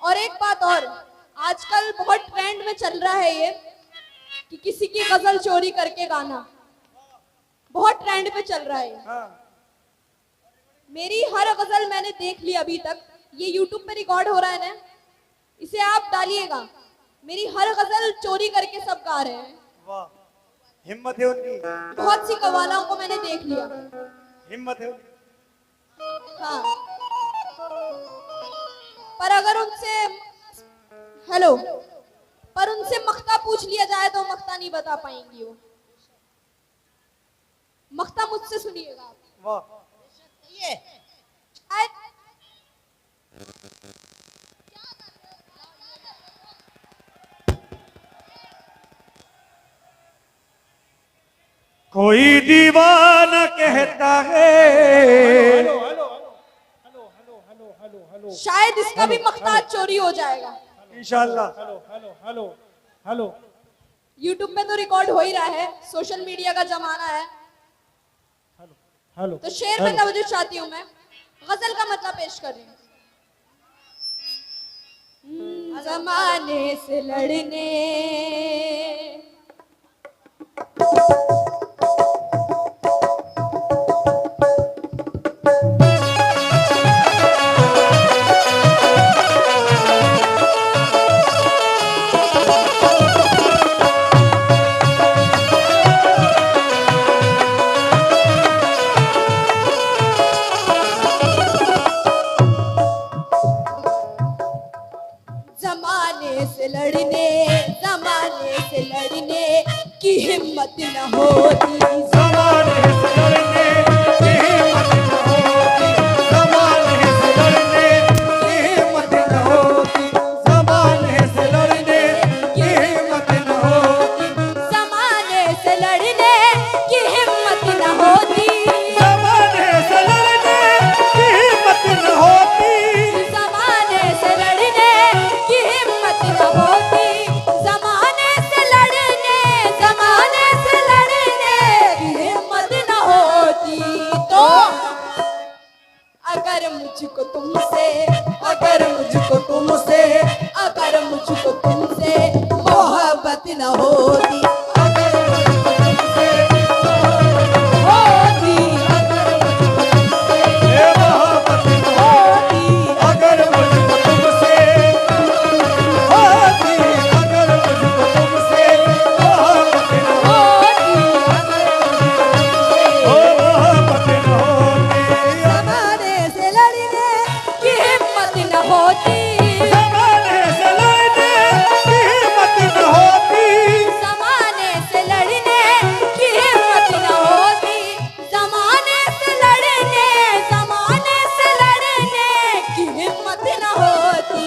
और एक बात और, आजकल बहुत ट्रेंड में चल रहा है ये कि किसी की गजल चोरी करके गाना, बहुत ट्रेंड पे चल रहा है। हाँ। मेरी हर गजल मैंने देख ली अभी तक, ये यूट्यूब पे रिकॉर्ड हो रहा है ना, इसे आप डालिएगा। मेरी हर गजल चोरी करके सब गा रहे हैं। वाह, हिम्मत है उनकी, बहुत सी कवालाओं को मैंने देख लिया। हिम्मत है उनकी। हाँ, पर अगर उनसे हेलो पर उनसे मख्ता पूछ लिया जाए तो मख्ता नहीं बता पाएंगी वो। मख्ता मुझसे सुनिएगा आप। वाह, ये कोई दीवाना कहता है, शायद इसका भी मख्ता चोरी हो जाएगा इंशाल्लाह। हेलो। यूट्यूब में तो रिकॉर्ड हो ही रहा है, सोशल मीडिया का जमाना है। हेलो। तो शेर में तवज्जो चाहती हूँ मैं, गजल का मतलब पेश कर रही हूँ। जमाने से लड़ने जमाने से लड़ने की हिम्मत न होती। ज़माने से लड़ने की हिम्मत न होती, ज़माने से लड़ने की हिम्मत न होती, ज़माने से लड़ने की हिम्मत न होती, जमाने से लड़ने की हिम्मत न होती, ज़माने से लड़ने की हिम्मत न होती, जमाने से लड़ने की हिम्मत न होती, जमाने से लड़ने की हिम्मत न होती। तो अगर मुझको तुमसे मोहब्बत न होती, ये मोहब्बत न होती, अगर मुझको तुमसे होती, अगर मुझको तुमसे मोहब्बत न होती, ओ मोहब्बत न होती, जमाने से लड़ने की हिम्मत न होती, ज़माने से लड़ने की हिम्मत न होती, जमाने से लड़ने की हिम्मत न होती, जमाने से लड़ने की हिम्मत न होती।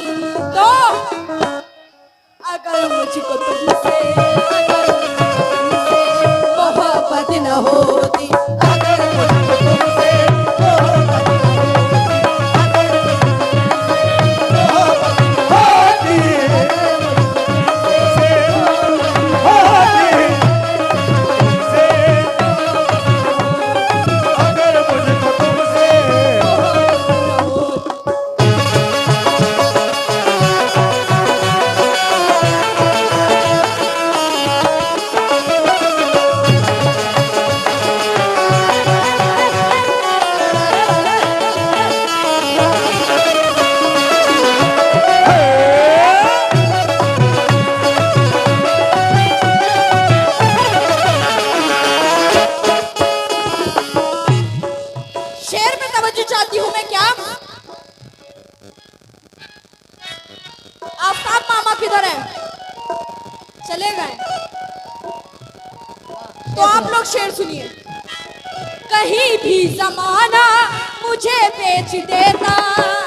तो अगर मुझको तुमसे मोहब्बत न होती, अगर मुझको तुमसे मोहब्बत न होती, अगर मुझको तुमसे अगर मुझको तुमसे शेर में तवज्जो चाहती हूँ मैं। क्या आफ्ताब मामा किधर है? चले गए। तो आप लोग शेर सुनिए। कहीं भी जमाना मुझे बेच देता,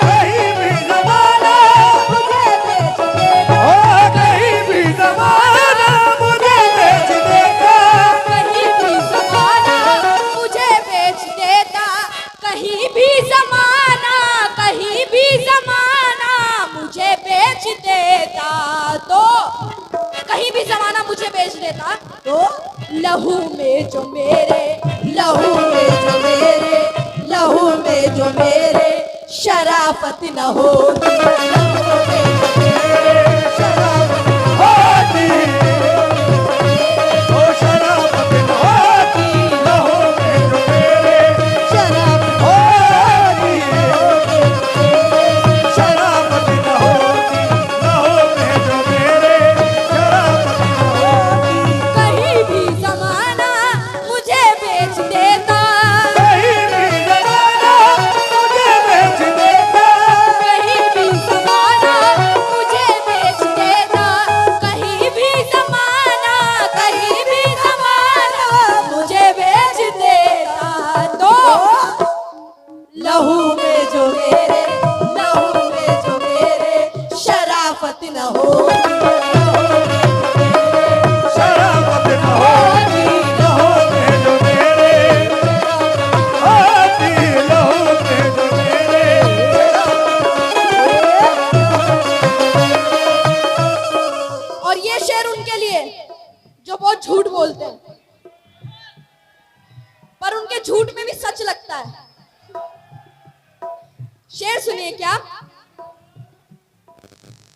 कहीं भी ज़माना मुझे बेच देता, हो, कहीं भी ज़माना मुझे बेच देता, कहीं भी जमाना मुझे बेच देता, कहीं भी जमाना मुझे बेच देता। तो कहीं भी जमाना मुझे बेच देता, तो लहू में जो मेरे शराफत न होती, होती, शराबत न होती, लहू में जो मेरे होती, लहू में जो मेरे। और ये शेर उनके लिए जो बहुत झूठ बोलते हैं, पर उनके झूठ में भी सच लगता है। शेर सुनिए क्या।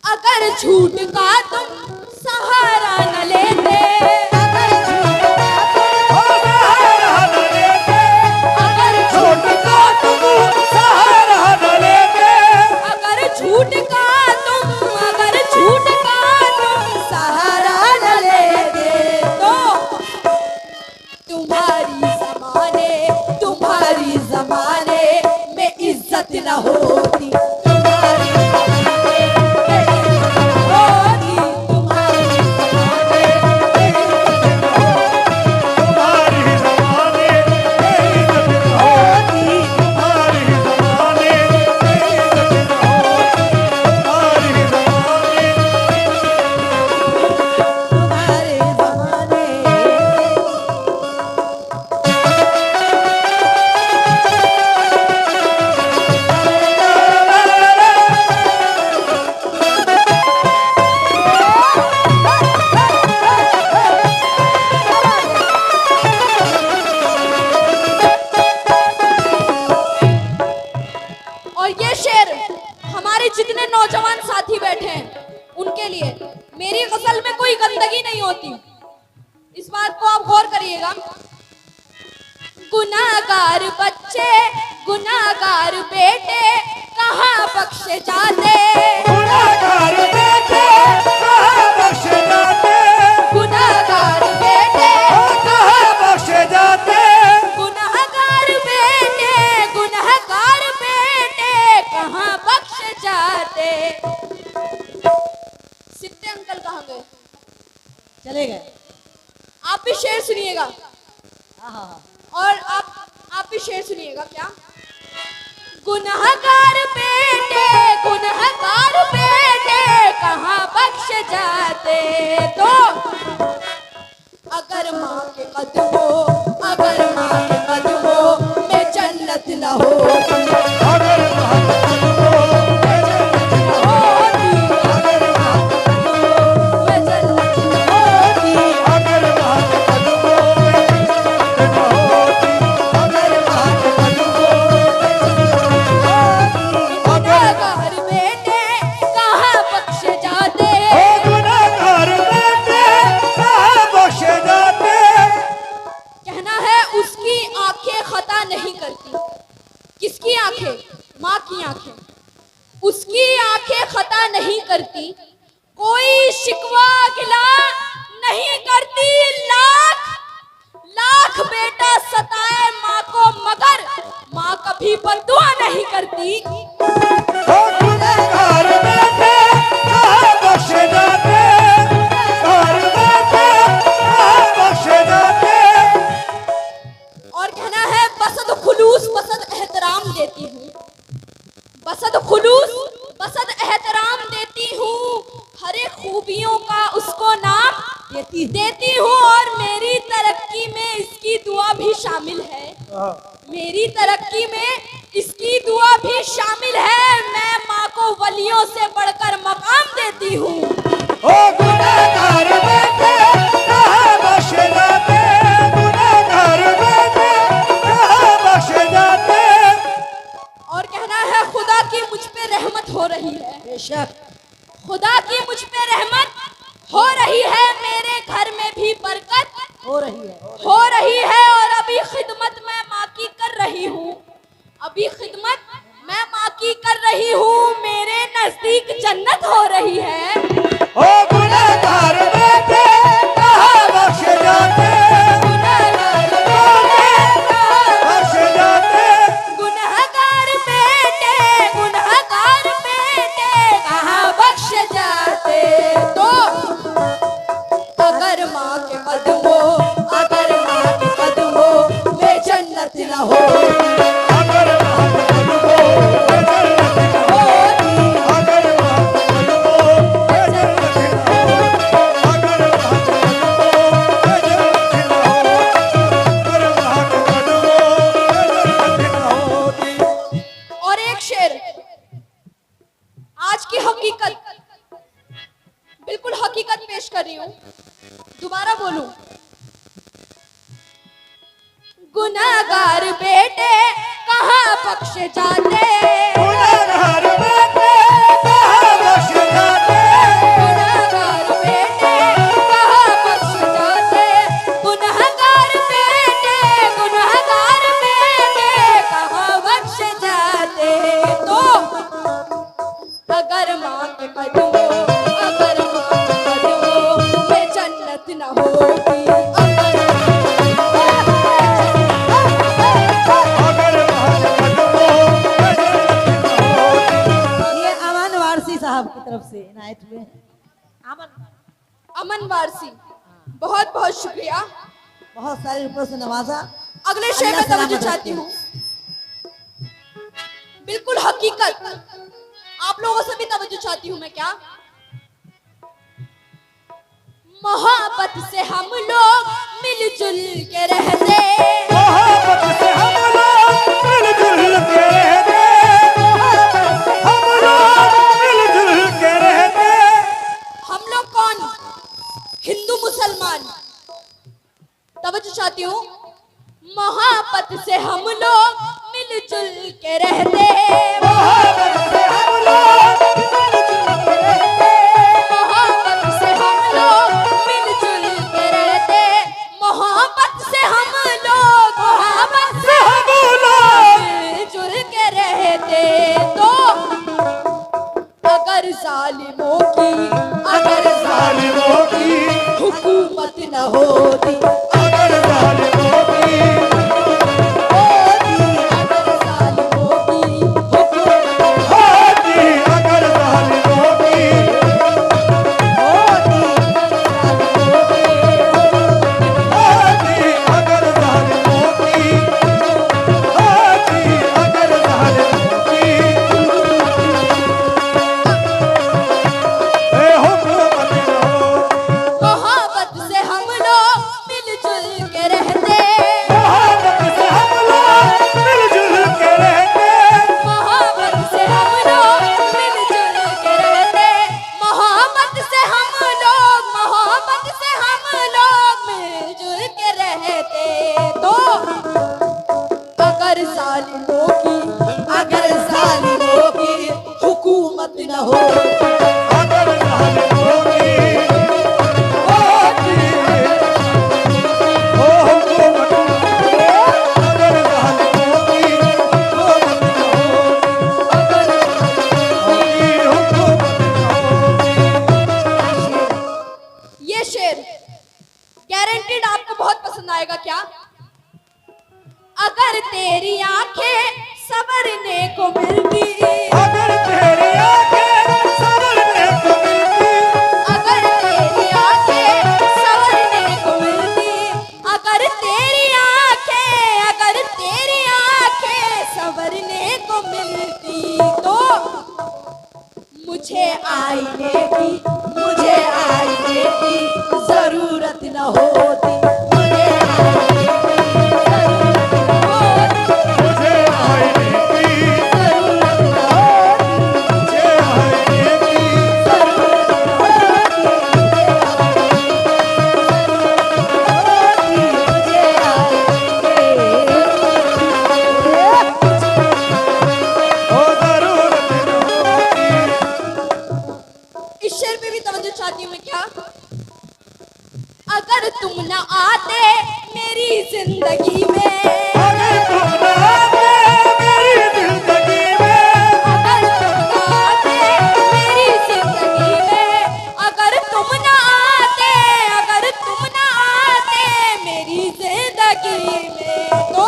अगर झूठ का तुम सहारा न लेते, अगर झूठ अगर झूठ का तुम सहारा न लेते, अगर झूठ का तुम सहारा न लेते तो तुम्हारी जमाने में इज्जत न होती, तुम्हारी जमाने में इज्जत न होती, तुम्हारी जमाने में इज्जत न तुम्हारी ज़माने में इज्जत न होती, तुम्हारी ज़माने में इज्जत न होती, तुम्हारी ज़माने तुम्हारे जमाने। और ये शेर हमारे जितने नौजवान साथी बैठे हैं उनके लिए। मेरी गजल में कोई गंदगी नहीं होती, इस बात को आप गौर करिएगा। गुनाहगार बच्चे, गुनाहगार बेटे कहाँ बख्शे जाते, गुनाहगार बेटे कहाँ बख्शे जाते, गुनाहगार बेटे, कहाँ बख्शे जाते, गुनाहगार बेटे, गुनाहगार बेटे कहाँ बख्शे जाते। सिट्टे अंकल कहाँ गए? चले गए। आप भी शेर सुनिएगा हाँ। और आप भी शेर सुनिएगा क्या। गुनाहगार बेटे, गुनाहगार बेटे कहाँ बख्श जाते तो अगर माँ के कदमों, अगर माँ के कदमों में जन्नत न होती, अगर में जन्नत न होती, अगर माँ के कदमों में इज्जत न होती, अगर माँ के कदमों गुनाहगार बेटे कहाँ बख्श जाते। ओ गुनाहगार बेटे कहाँ बख्शे जाते, कहना है उसकी आंखें खता नहीं करती। किसकी आंखें? माँ की आंखें। उसकी आंखें खता नहीं करती, कोई शिकवा गिला नहीं करती। लाख लाख बेटा सताए माँ को मगर माँ कभी बद्दुआ नहीं करती। ओ गुनाहगार बेटे कहाँ बख्शे जाते, गुनाहगार बेटे कहाँ बख्शे जाते, और कहना है बसद खुलूस बसद एहतराम देती हूँ, बसद खुलूस बसद एहतराम देती हूँ, हर एक खूबियों का उसको नाम देती हूँ। और मेरी तरक्की में इसकी दुआ भी शामिल है, मेरी तरक्की में इसकी दुआ भी शामिल है। मैं माँ को वलियों से बढ़कर मकाम देती हूँ। ओ गुनाहगार बेटे कहाँ बख्शे जाते, गुनाहगार बेटे कहाँ बख्शे जाते, और कहना है खुदा की मुझ पे रहमत हो रही है, बेशक खुदा की मुझ पे रहमत हो रही है, मेरे घर में भी बरकत हो रही है। हो रही है। और अभी खिदमत मैं माँ की कर रही हूँ, अभी खिदमत मैं माँ की कर रही हूँ, मेरे नजदीक जन्नत हो रही है। ओ गुनाहगार बेटे कहाँ बख्शे जाते, गुनहगार बेटे बख्शे जाते, गुनहगार बेटे, गुनहगार बेटे कहाँ बख्श जाते तो अगर माँ के कदमों, अगर माँ के कदमों में जन्नत न होती, अगर माँ के कदमों में जन्नत न होती, आज की हकीकत, बिल्कुल हकीकत पेश कर रही हूं। दोबारा बोलूं, गुनाहगार बेटे कहाँ बख्शे जाते, गुनहगार बेटे कहाँ बख्शे जाते, गुनाहगार बेटे कहाँ बख्शे जाते, गुनाहगार बेटे कहाँ बख्शे जाते। तो अगर माँ के कदमों, अगर माँ के कदमों में जन्नत न होती, अगर महल कदमों में जन्नत न होती। ये अमन वारसी साहब की तरफ से इनायत हुए हैं। अमन अमन वारसी, बहुत बहुत शुक्रिया। बहुत सारे रुपयों से नवाजा। अगले शेर में अल्लाह तवज्जो सलामत चाहती रखे। हूँ। बिल्कुल हकीकत, आप लोगों से भी तवज्जो चाहती हूँ मैं। क्या मोहब्बत से हम लोग मिलजुल के रहते, मोहब्बत से हम लोग मिलजुल के रहते, हम लोग मिलजुल के रहते। हम लोग कौन? हिंदू मुसलमान। तवज्जो चाहती हूँ। मोहब्बत से हम लोग मिलजुल के रहते, मोहब्बत से हम लोग मिलजुल के रहते, मोहब्बत से हम लोग मिलजुल के रहते, मोहब्बत से हम लोग, मोहब्बत से हम लोग मिलजुल के रहते। तो अगर जालिमों की, अगर जालिमों की, हुकूमत न होती, अगर जालिमों की, अगर जालिमों की हुकूमत होती, अगर जालिमों की, होती, अगर जालिमों की, होती, अगर जालिमों की, ए हुकूमत न हो। मोहब्बत से हम लोग मिलजुल के रहते, मोहब्बत से हम लोग मिलजुल के रहते, मोहब्बत से हम लोग मिलजुल के रहते, मोहब्बत से हम लोग, मोहब्बत से हम लोग मिलजुल के रहते। तो अगर जालिमों की, अगर जालिमों की हुकूमत न हो, अगर जालिमों की होती, ओ हुकूमत न हो, अगर जालिमों की हुकूमत न हो, अगर जालिमों की हुकूमत न हो। ये शेर गारंटीड आपको बहुत पसंद आएगा। क्या अगर तेरी आंखें संवरने को मिलती, अगर तेरी आंखें संवरने को मिलती, अगर तेरी आंखें संवरने को मिलती, अगर तेरी आंखें, अगर तेरी आंखें संवरने को मिलती, तो मुझे आईने की, मुझे आईने की जरूरत न होती, मुझे आईने की जरूरत न होती, मुझे आईने की, जरूरत न होती, मुझे आईने ओ जरूरत न होती। इस शेर पे भी तवज्जो चाहती हूँ मैं। क्या अगर तुम न आते मेरी जिंदगी में, अगर तुम न आते मेरी जिंदगी में, अगर तुम न आते मेरी जिंदगी में, अगर तुम न आते, अगर तुम न आते मेरी जिंदगी में, तो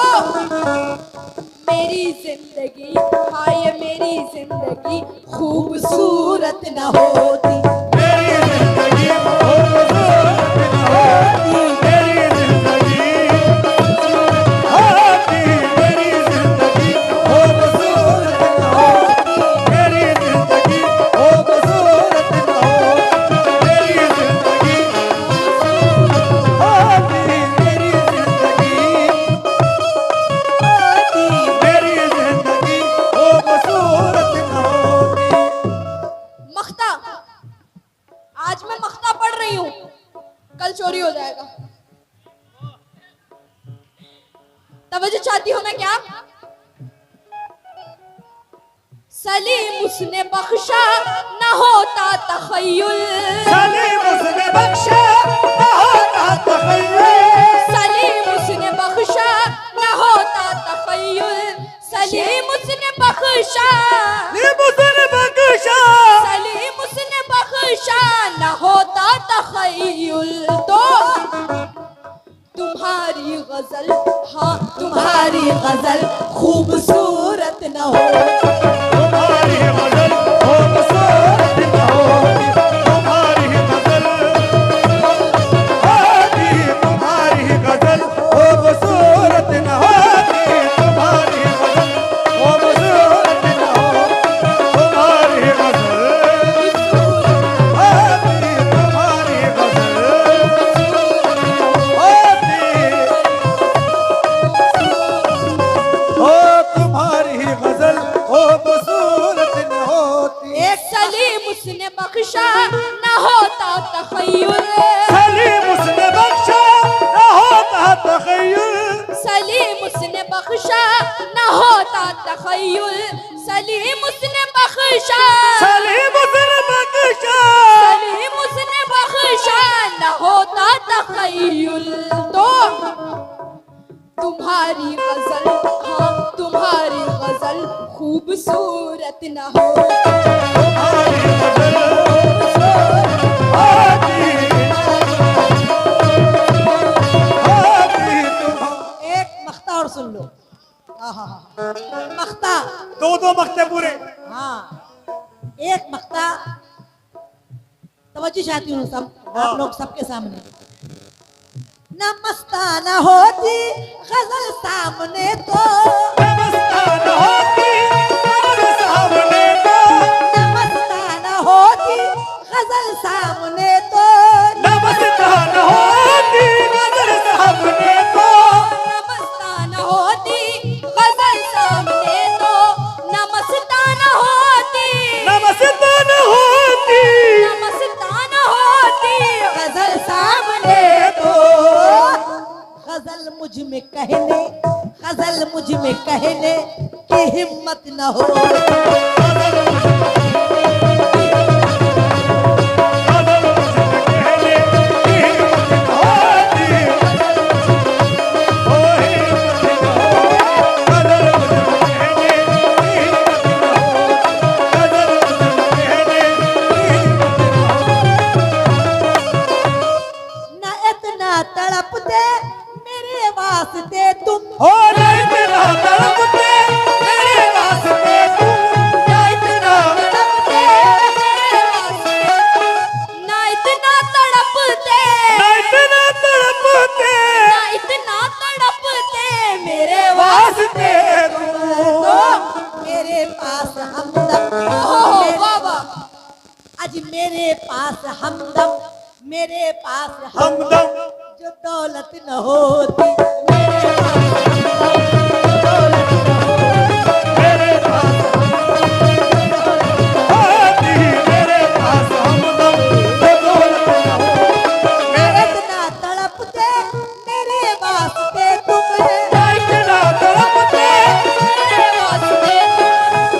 मेरी जिंदगी, हाय मेरी जिंदगी खूबसूरत न होती, मेरी जिंदगी खूबसूरत न होती, मेरी जिंदगी होती, मेरी जिंदगी खूबसूरत न होती, मेरी जिंदगी खूबसूरत न होती, मेरी जिंदगी होती, मेरी जिंदगी होती, मेरी जिंदगी खूबसूरत न होती। कल चोरी हो जाएगा। तवज्जो चाहती हो ना क्या? सलीम उसने बख्शा न होता तखय्युल, सलीम उसने बख्शा न होता तखय्युल, सलीम उसने बख्शा न होता तखय्युल, सलीम उसने बख्शा, सलीम उसने बख्शा, सलीम उसने बख्शा न होता तखय्युल। तो तुम्हारी गजल, हाँ तुम्हारी गजल खूबसूरत न हो, तुम्हारी गजल खूबसूरत न होती, तुम्हारी गजल होती, तुम्हारी गजल खूबसूरत न होती, तुम्हारी गजल खूबसूरत न होती, तुम्हारी गजल होती, तुम्हारी गजल होती, ओ तुम्हारी गजल खूबसूरत न होती। एक सलीम उसने बख्शा न होता तखय्युल, सलीम उसने बख्शा न होता तखय्युल, सलीम उसने बख्शा न होता तखय्युल, सलीम उसने बख्शा, सलीम उसने बख्शा, सलीम उसने बख्शा न होता तखय्युल। तो तुम्हारी गजल, हाँ तुम्हारी गजल खूबसूरत न हो, तुम्हारी गजल होती, होती तुम्हारी। एक मख्ता और सुन लो। आहा, मख्ता, दो मख्ते पूरे। हाँ एक मख्ता, तवज्जो चाहती हूँ सब आप लोग सबके सामने। न मस्ताना होती गजल सामने तो, नमस्तान होती गजल सामने तो, न मस्ताना होती गजल सामने तो, नमस्तान होती गजल सामने तो, नमस्तान होती गजल सामने तो, नमस्तान होती, नमस्तान होती नमस्तान होती गजल सामने तो, गजल मुझ में कहने, गजल मुझ में कहने की हिम्मत न हो, न इतना तड़पते मेरे वास्ते तुम, हो ना इतना तड़पते मेरे वास्ते तुम, ना इतना तड़पते मेरे वास्ते, ना इतना तड़पते, ना इतना तड़पते ना इतना तड़पते मेरे वास्ते तुम। तो मेरे पास हमदम, ओहो बाबा, आज मेरे पास हमदम, मेरे पास हमदम जो दौलत न होती, मेरे पास हमदम, जो दौलत न होती, मेरे पास होती, मेरे पास हमदम जो दौलत न हो, मेरे इतना तड़पते मेरे वास्ते तुम्हें, ना इतना तड़पते मेरे वास्ते,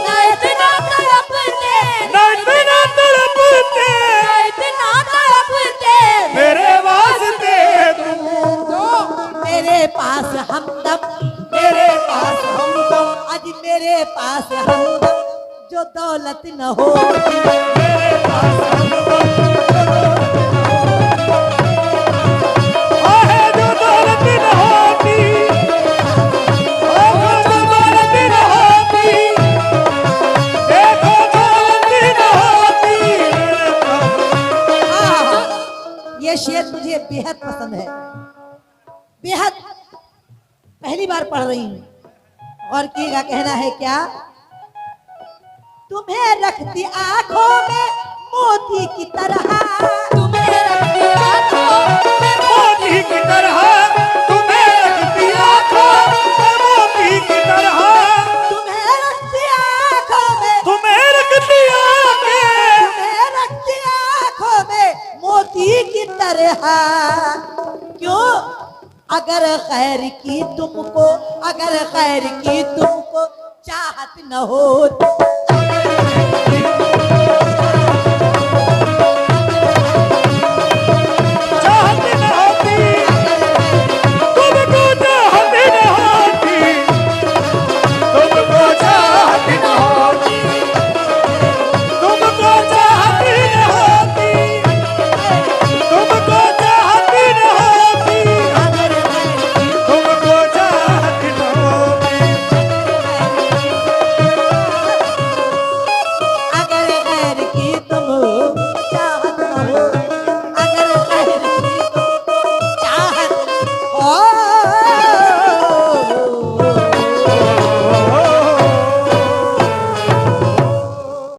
ना इतना तड़पते, ना इतना तड़पते ना इतना तड़पते मेरे वास्ते तुम। तो मेरे पास हमदम, मेरे पास हमदम, आज मेरे पास हमदम जो दौलत न होती, मेरे पास हमदम आहे जो दौलत न होती, देखो जो दौलत न होती, देखो दौलत न होती मेरे पास। आह, ये शेर मुझे बेहद पसंद है, बेहद पहली बार पढ़ रही हूँ। और कीगा कहना है क्या? तुम्हें रखती आंखों में मोती की तरह, तुम्हें रखती आंखों में मोती की तरह, तुम्हें रखती आंखों में मोती की तरह, तुम्हें रखती आंखों में, तुम्हें रखती आंखें, तुम्हें रखती आंखों में मोती की तरह, अगर खैर की तुमको, अगर खैर की तुमको चाहत न हो,